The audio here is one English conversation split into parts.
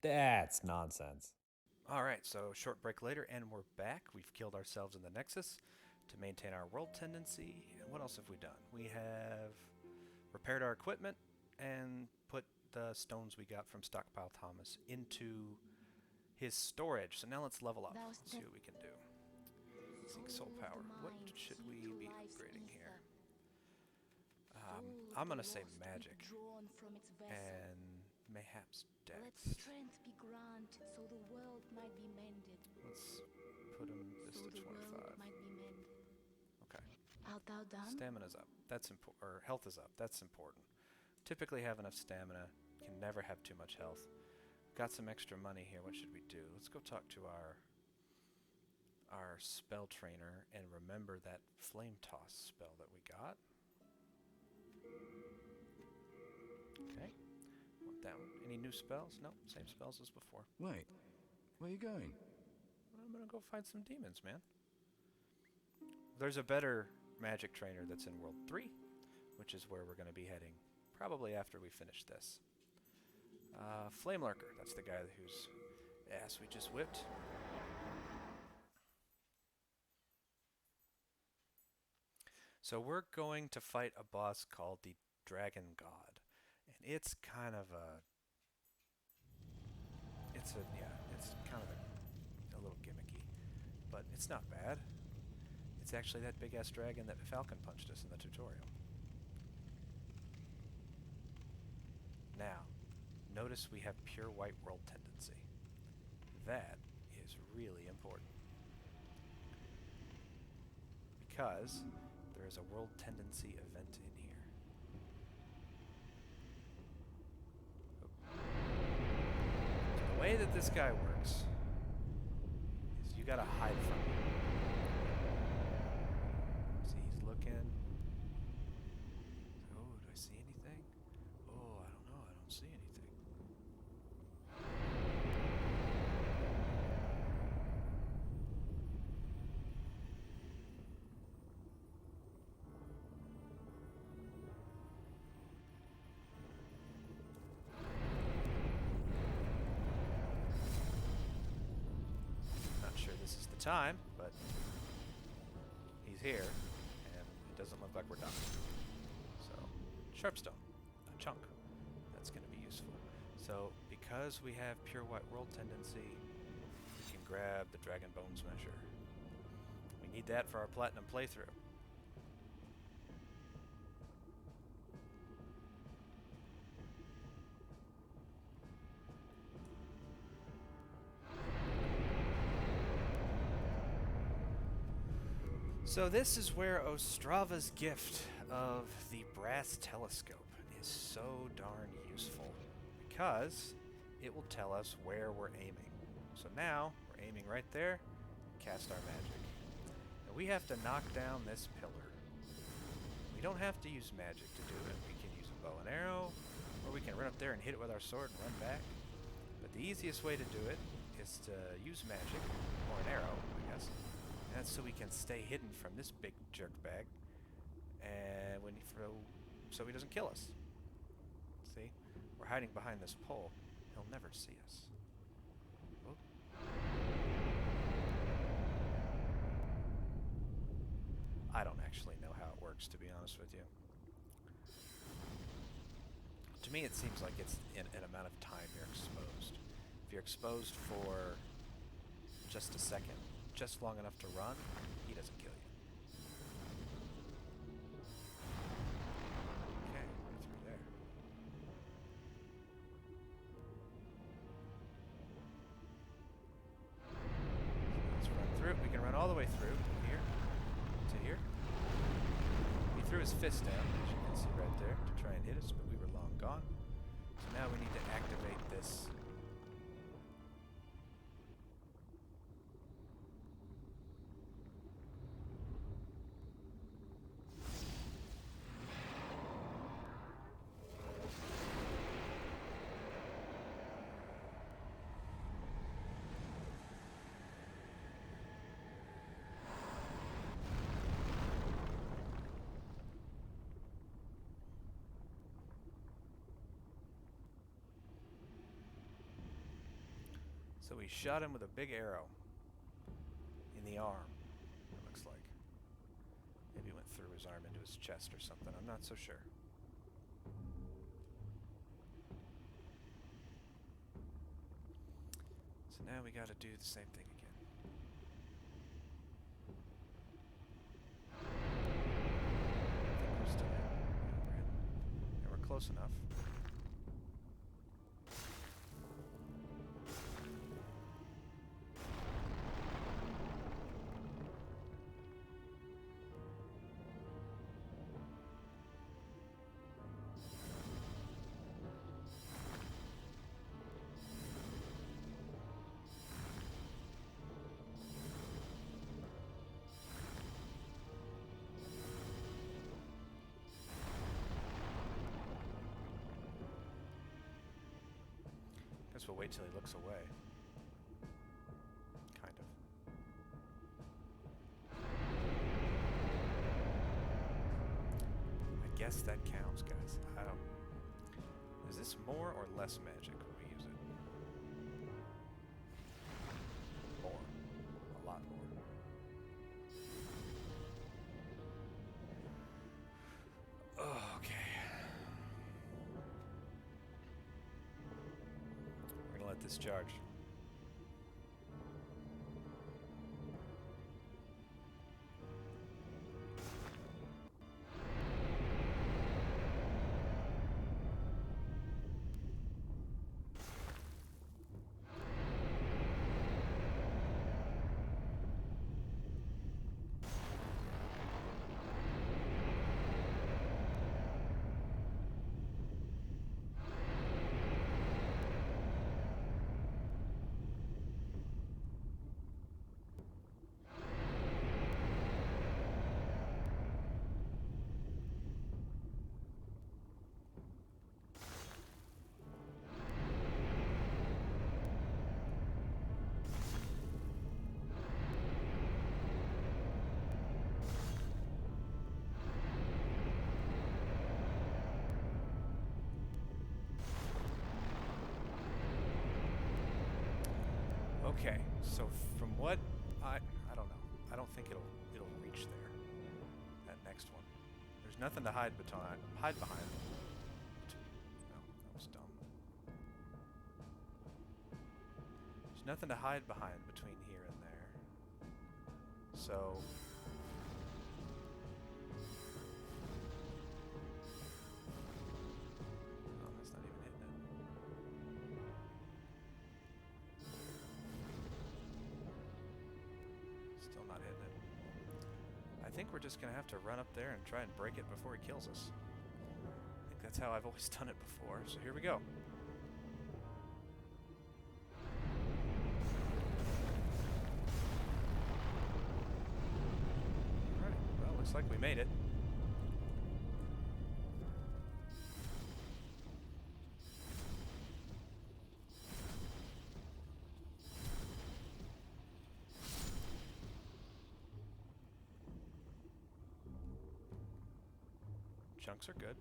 That's nonsense. Alright, so short break later, and we're back. We've killed ourselves in the Nexus to maintain our world tendency. And what else have we done? We have repaired our equipment and put the stones we got from Stockpile Thomas into his storage. So now let's level up. Let's see what we can do. Seek soul power. What should we be upgrading here? I'm gonna say magic and mayhaps dex. Let strength be granted, so the world might be mended. Let's put him this So to the 25. world might be mended. Okay. Art thou done? Stamina's up. That's important. Or health is up. That's important. Typically have enough stamina. Can never have too much health. Got some extra money here. What should we do? Let's go talk to our spell trainer and remember that flame toss spell that we got. Okay. Want that one. Any new spells? No, same spells as before. Wait, where are you going? I'm gonna go find some demons, man. There's a better magic trainer that's in World 3, which is where we're gonna be heading probably after we finish this. Flame Lurker, that's the guy whose ass we just whipped. So we're going to fight a boss called the Dragon God. And it's kind of a... It's kind of a little gimmicky. But it's not bad. It's actually that big-ass dragon that Falcon punched us in the tutorial. Now, notice we have pure white world tendency. That is really important. Because there is a world tendency event in here. Oh. So the way that this guy works is you gotta hide from him. See, he's looking. Oh, do I see anything? Oh, I don't know. I don't see anything. Not sure this is the time, but he's here, and it doesn't look like we're done. So, Sharpstone, a chunk. That's going to be useful. So, because we have pure white world tendency, we can grab the Dragon Bones measure. We need that for our platinum playthrough. So this is where Ostrava's gift of the brass telescope is so darn useful, because it will tell us where we're aiming. So now, we're aiming right there, cast our magic. And we have to knock down this pillar. We don't have to use magic to do it. We can use a bow and arrow, or we can run up there and hit it with our sword and run back. But the easiest way to do it is to use magic, or an arrow, I guess. And that's so we can stay hidden from this big jerkbag, and when so he doesn't kill us. See? We're hiding behind this pole. He'll never see us. Oh. I don't actually know how it works, to be honest with you. To me, it seems like it's an amount of time you're exposed. If you're exposed for just a second, just long enough to run, he doesn't kill you. Okay, we're through there. So let's run through it. We can run all the way through here to here. He threw his fist down, as you can see right there, to try and hit us, but we were long gone. So now we need to activate this. So we shot him with a big arrow in the arm, it looks like. Maybe it went through his arm into his chest or something. I'm not so sure. So now we gotta do the same thing again. I think we're still in. Yeah, we're close enough. Guess we'll wait till he looks away. Kind of. I guess that counts, guys. I don't... Is this more or less magic when we use it? More. A lot more. Oh, okay. We're gonna let this charge. Okay, so from what I don't know. I don't think it'll reach there. That next one. There's nothing to hide behind. No, that was dumb. There's nothing to hide behind between here and there. So oh, that's not even hitting it. Still not hitting it. I think we're just gonna have to run up there and try and break it before he kills us. I think that's how I've always done it before, so here we go. Alright, well, looks like we made it. Chunks are good.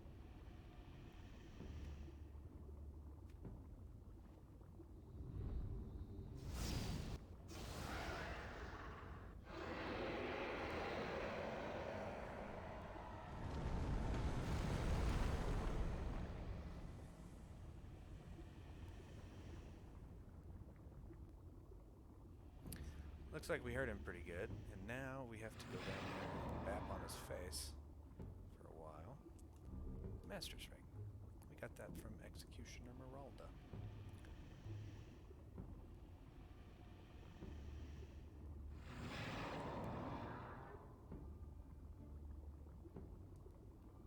Looks like we hurt him pretty good, and now we have to go down there and bap on his face for a while. Master's Ring. We got that from Executioner Meralda.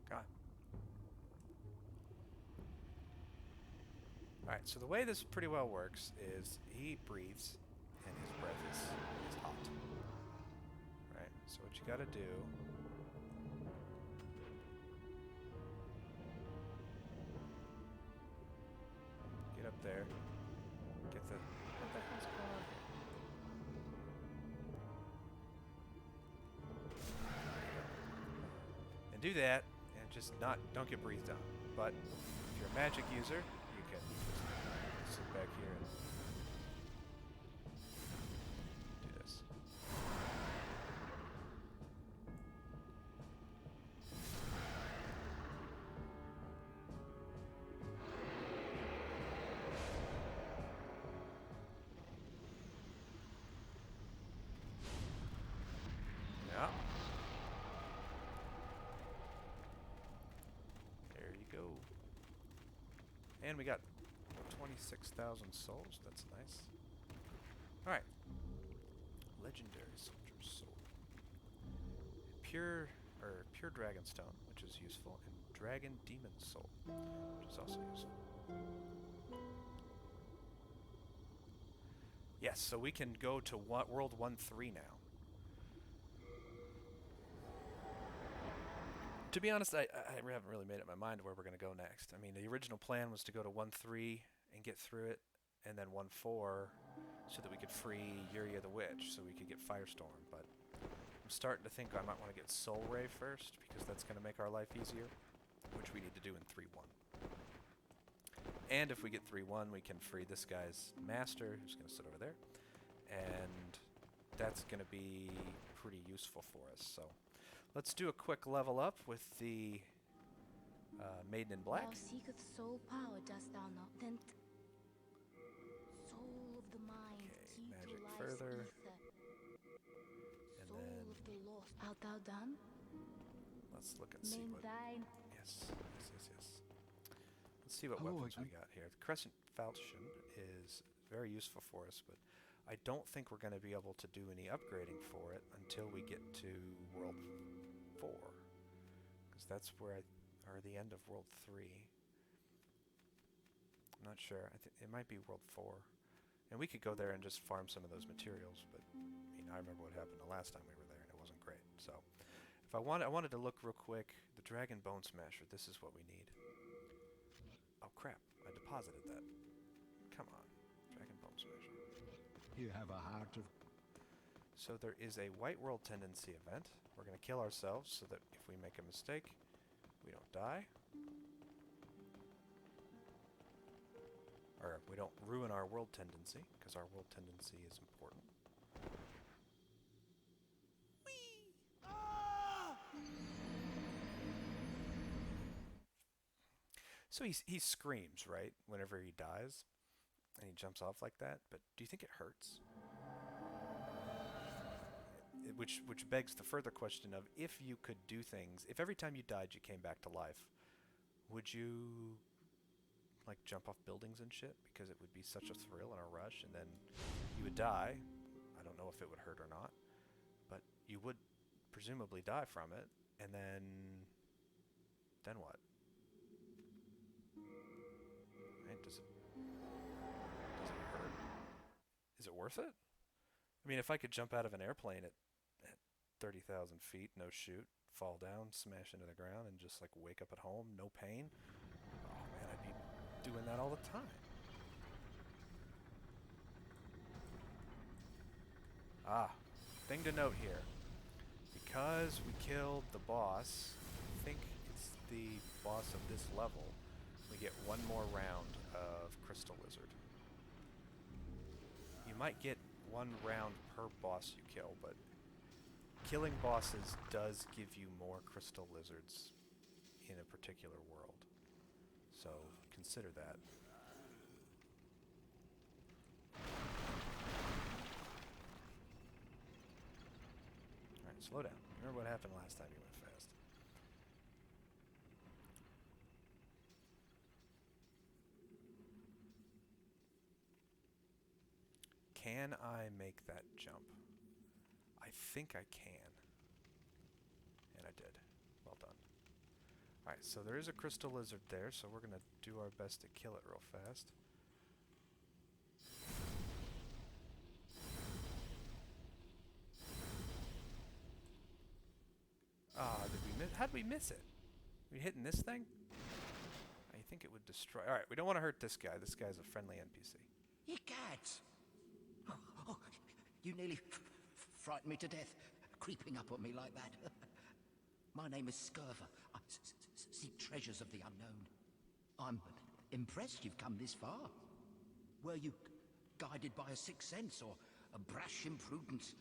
God. Alright, so the way this pretty well works is he breathes and his breath is hot. Right, so what you gotta do get up there, get the... What the hell's going on here? And do that, and just don't get breathed on. But if you're a magic user, you can sit back here and And we got 26,000 souls. That's nice. Alright. Legendary Soldier's Soul. Pure Dragonstone, which is useful, and Dragon Demon Soul, which is also useful. Yes, so we can go to World 1-3 now. To be honest, I haven't really made up my mind where we're going to go next. I mean, the original plan was to go to 1-3 and get through it, and then 1-4 so that we could free Yuria the Witch, so we could get Firestorm, but I'm starting to think I might want to get Soul Ray first, because that's going to make our life easier, which we need to do in 3-1. And if we get 3-1, we can free this guy's master, who's going to sit over there, and that's going to be pretty useful for us. So let's do a quick level up with the Maiden in Black. Thou seeketh soul power, dost thou not? Then soul of the mind, key magic to life's further. ether. And Soul then of the lost, art thou done? let's look and see Name what... thine. Yes. Let's see what Oh, weapons we got here. The Crescent Falchion is very useful for us, but I don't think we're going to be able to do any upgrading for it until we get to World 4. Because that's where or the end of World 3. I'm not sure. I think it might be World 4. And we could go there and just farm some of those materials, but I mean, I remember what happened the last time we were there, and it wasn't great. So, if I wanted to look real quick, the Dragon Bone Smasher, this is what we need. Oh crap, I deposited that. Come on, Dragon Bone Smasher. You have a heart of... So there is a White World Tendency event. We're going to kill ourselves so that if we make a mistake, we don't die. Or we don't ruin our World Tendency, because our World Tendency is important. Whee! Ah! So he screams, right, whenever he dies, and he jumps off like that, but do you think it hurts? Which begs the further question of, if you could do things, if every time you died you came back to life, would you like jump off buildings and shit? Because it would be such a thrill and a rush, and then you would die. I don't know if it would hurt or not, but you would presumably die from it, and then what? Right? Does it hurt? Is it worth it? I mean, if I could jump out of an airplane at 30,000 feet, no shoot, fall down, smash into the ground, and just like wake up at home, no pain, oh man, I'd be doing that all the time. Thing to note here. Because we killed the boss, I think it's the boss of this level, we get one more round of Crystal Lizard. You might get one round per boss you kill, but killing bosses does give you more Crystal Lizards in a particular world. So consider that. Alright, slow down. Remember what happened last time you went fast. Can I make that jump? I think I can. And I did. Well done. Alright, so there is a Crystal Lizard there, so we're going to do our best to kill it real fast. How'd we miss it? We hitting this thing? I think it would destroy... Alright, we don't want to hurt this guy. This guy's a friendly NPC. Ye cats! Oh, you nearly frightened me to death, creeping up on me like that. My name is Scriver. I seek treasures of the unknown. I'm impressed you've come this far. Were you guided by a sixth sense or a brash imprudence?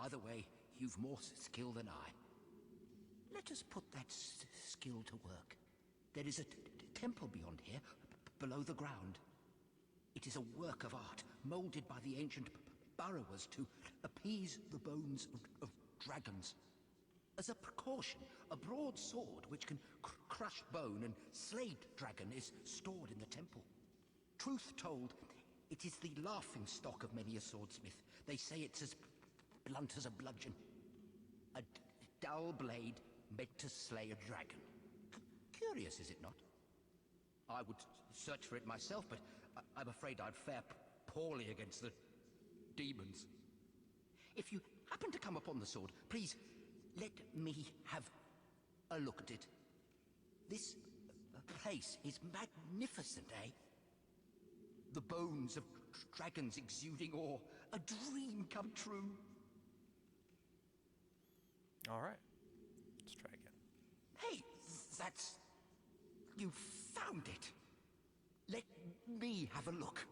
Either way, you've more skill than I. Let us put that skill to work. There is a temple beyond here, below the ground. It is a work of art, molded by the ancient burrowers to appease the bones of dragons. As a precaution, a broadsword which can crush bone and slay dragon is stored in the temple. Truth told, it is the laughing stock of many a swordsmith. They say it's as blunt as a bludgeon. A dull blade meant to slay a dragon. Curious, is it not? I would search for it myself, but I'm afraid I'd fare poorly against the demons. If you happen to come upon the sword, please let me have a look at it. This place is magnificent, eh? The bones of dragons exuding ore. A dream come true. All right. Let's try again. Hey, that's... You found it. Let me have a look.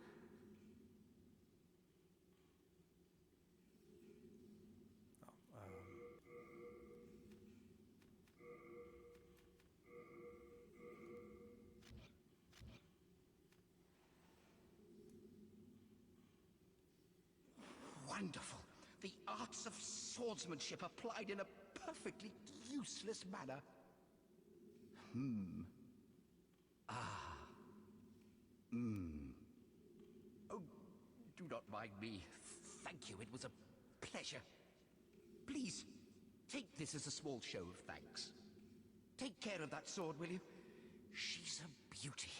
Wonderful. The arts of swordsmanship applied in a perfectly useless manner. Oh, do not mind me. Thank you, it was a pleasure. Please, take this as a small show of thanks. Take care of that sword, will you? She's a beauty.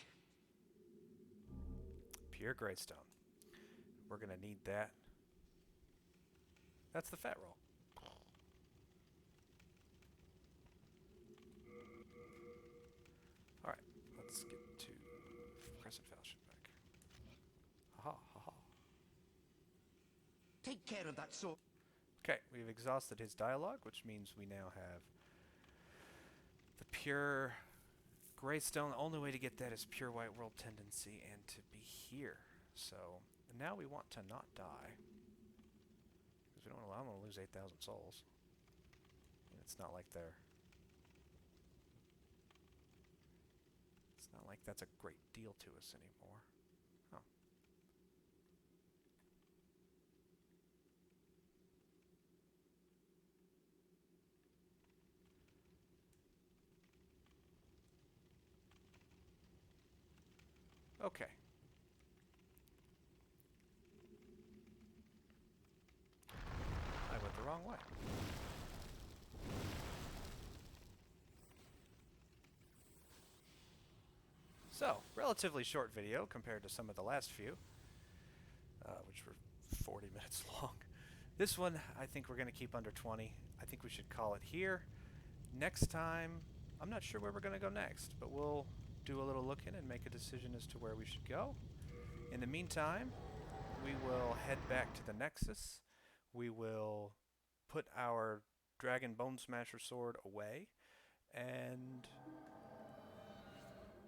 Pure greystone. We're gonna need that. That's the fat roll. Alright, let's get to Crescent Fellowship back. Haha, haha. Take care of that sword. Okay, we've exhausted his dialogue, which means we now have the pure greystone. The only way to get that is pure white world tendency and to be here. So now we want to not die. We don't allow them to lose 8,000 souls. And it's not like they're... It's not like that's a great deal to us anymore. Oh. Okay. I went the wrong way. So, relatively short video compared to some of the last few, which were 40 minutes long. This one, I think we're going to keep under 20. I think we should call it here. Next time, I'm not sure where we're going to go next, but we'll do a little looking and make a decision as to where we should go. In the meantime, we will head back to the Nexus. We will put our Dragon Bone Smasher sword away, and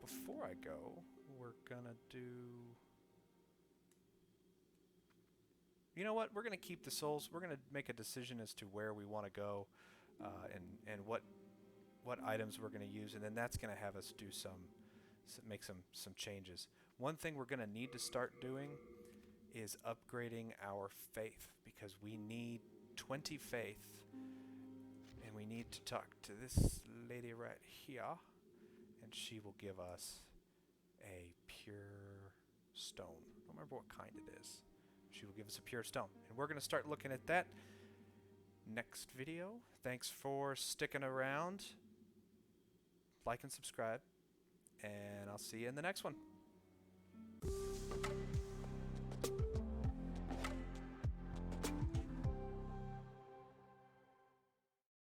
before I go, we're gonna do... You know what? We're gonna keep the souls. We're gonna make a decision as to where we want to go, and what items we're gonna use, and then that's gonna have us do make some changes. One thing we're gonna need to start doing is upgrading our faith, because we need 20 faith, and we need to talk to this lady right here, and she will give us a pure stone. I don't remember what kind it is. She will give us a pure stone, and we're going to start looking at that next video. Thanks for sticking around. Like and subscribe, and I'll see you in the next one.